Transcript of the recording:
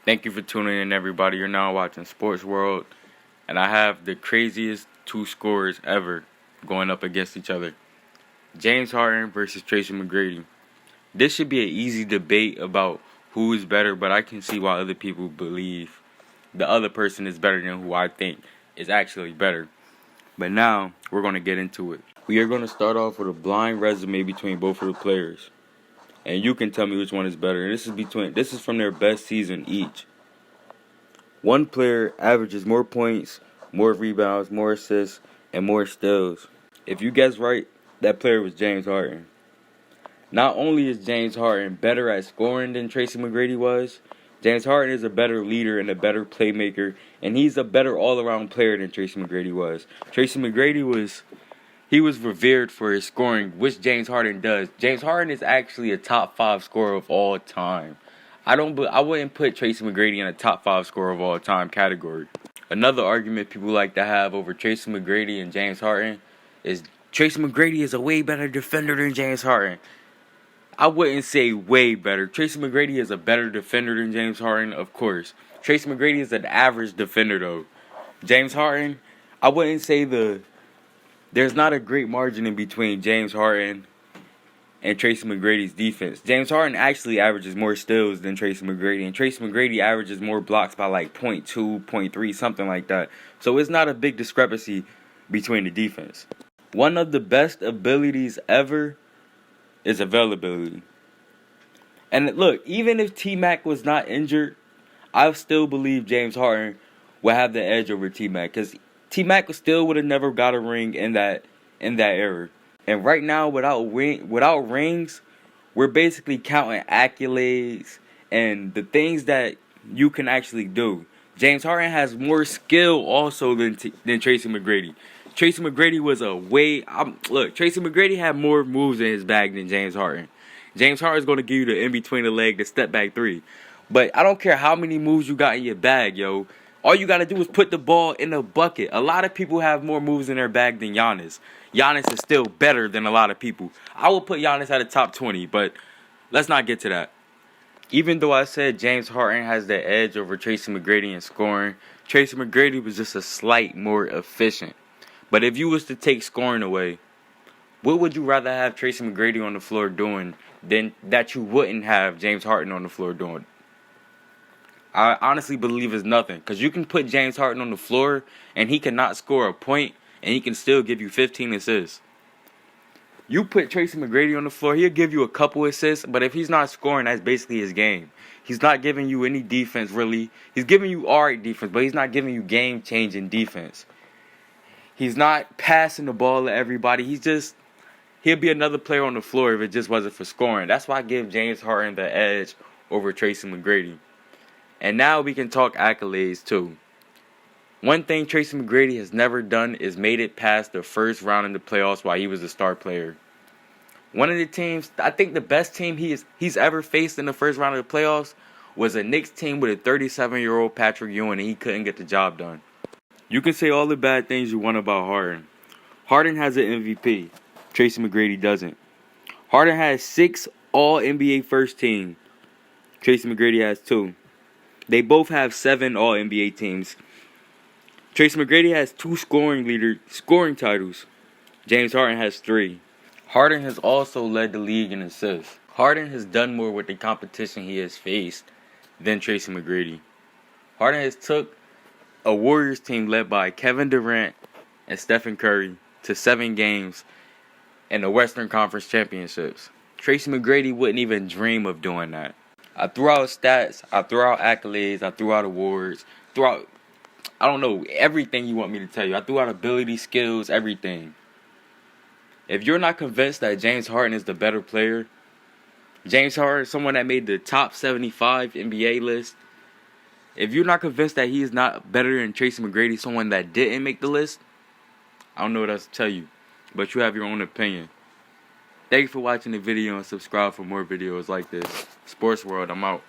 Thank you for tuning in, everybody. You're now watching Sports World, and I have the craziest two scorers ever going up against each other. James Harden versus Tracy McGrady. This should be an easy debate about who is better, but I can see why other people believe the other person is better than who I think is actually better. But now, we're going to get into it. We are going to start off with a blind resume between both of the players. And you can tell me which one is better. And this is from their best season each. One player averages more points, more rebounds, more assists, and more steals. If you guess right, that player was James Harden. Not only is James Harden better at scoring than Tracy McGrady was, James Harden is a better leader and a better playmaker, and he's a better all-around player than Tracy McGrady was. Tracy McGrady was revered for his scoring, which James Harden does. James Harden is actually a top 5 scorer of all time. I wouldn't put Tracy McGrady in a top 5 scorer of all time category. Another argument people like to have over Tracy McGrady and James Harden is Tracy McGrady is a way better defender than James Harden. I wouldn't say way better. Tracy McGrady is a better defender than James Harden, of course. Tracy McGrady is an average defender, though. James Harden, I wouldn't say there's not a great margin in between James Harden and Tracy McGrady's defense. James Harden actually averages more steals than Tracy McGrady, and Tracy McGrady averages more blocks by like 0.2, 0.3, something like that. So it's not a big discrepancy between the defense. One of the best abilities ever is availability. And look, even if T-Mac was not injured, I still believe James Harden would have the edge over T-Mac, because T-Mac still would have never got a ring in that era. And right now, without rings, we're basically counting accolades and the things that you can actually do. James Harden has more skill also than Tracy McGrady. Tracy McGrady was Tracy McGrady had more moves in his bag than James Harden. James Harden's going to give you the in between the leg, the step back three. But I don't care how many moves you got in your bag, yo. All you got to do is put the ball in the bucket. A lot of people have more moves in their bag than Giannis. Giannis is still better than a lot of people. I will put Giannis at the top 20, but let's not get to that. Even though I said James Harden has the edge over Tracy McGrady in scoring, Tracy McGrady was just a slight more efficient. But if you was to take scoring away, what would you rather have Tracy McGrady on the floor doing than that you wouldn't have James Harden on the floor doing? I honestly believe it's nothing. Because you can put James Harden on the floor and he cannot score a point and he can still give you 15 assists. You put Tracy McGrady on the floor, he'll give you a couple assists, but if he's not scoring, that's basically his game. He's not giving you any defense, really. He's giving you alright defense, but he's not giving you game-changing defense. He's not passing the ball to everybody. He'll be another player on the floor if it just wasn't for scoring. That's why I give James Harden the edge over Tracy McGrady. And now we can talk accolades too. One thing Tracy McGrady has never done is made it past the first round in the playoffs while he was a star player. One of the teams, I think the best team he's ever faced in the first round of the playoffs was a Knicks team with a 37-year-old Patrick Ewing, and he couldn't get the job done. You can say all the bad things you want about Harden. Harden has an MVP. Tracy McGrady doesn't. Harden has 6 All-NBA first team. Tracy McGrady has 2. They both have 7 All-NBA teams. Tracy McGrady has 2 scoring titles. James Harden has 3. Harden has also led the league in assists. Harden has done more with the competition he has faced than Tracy McGrady. Harden has took a Warriors team led by Kevin Durant and Stephen Curry to 7 games in the Western Conference Championships. Tracy McGrady wouldn't even dream of doing that. I threw out stats, I threw out accolades, I threw out awards, I don't know, everything you want me to tell you. I threw out ability, skills, everything. If you're not convinced that James Harden is the better player, James Harden, someone that made the top 75 NBA list, if you're not convinced that he is not better than Tracy McGrady, someone that didn't make the list, I don't know what else to tell you, but you have your own opinion. Thank you for watching the video and subscribe for more videos like this. Sports World, I'm out.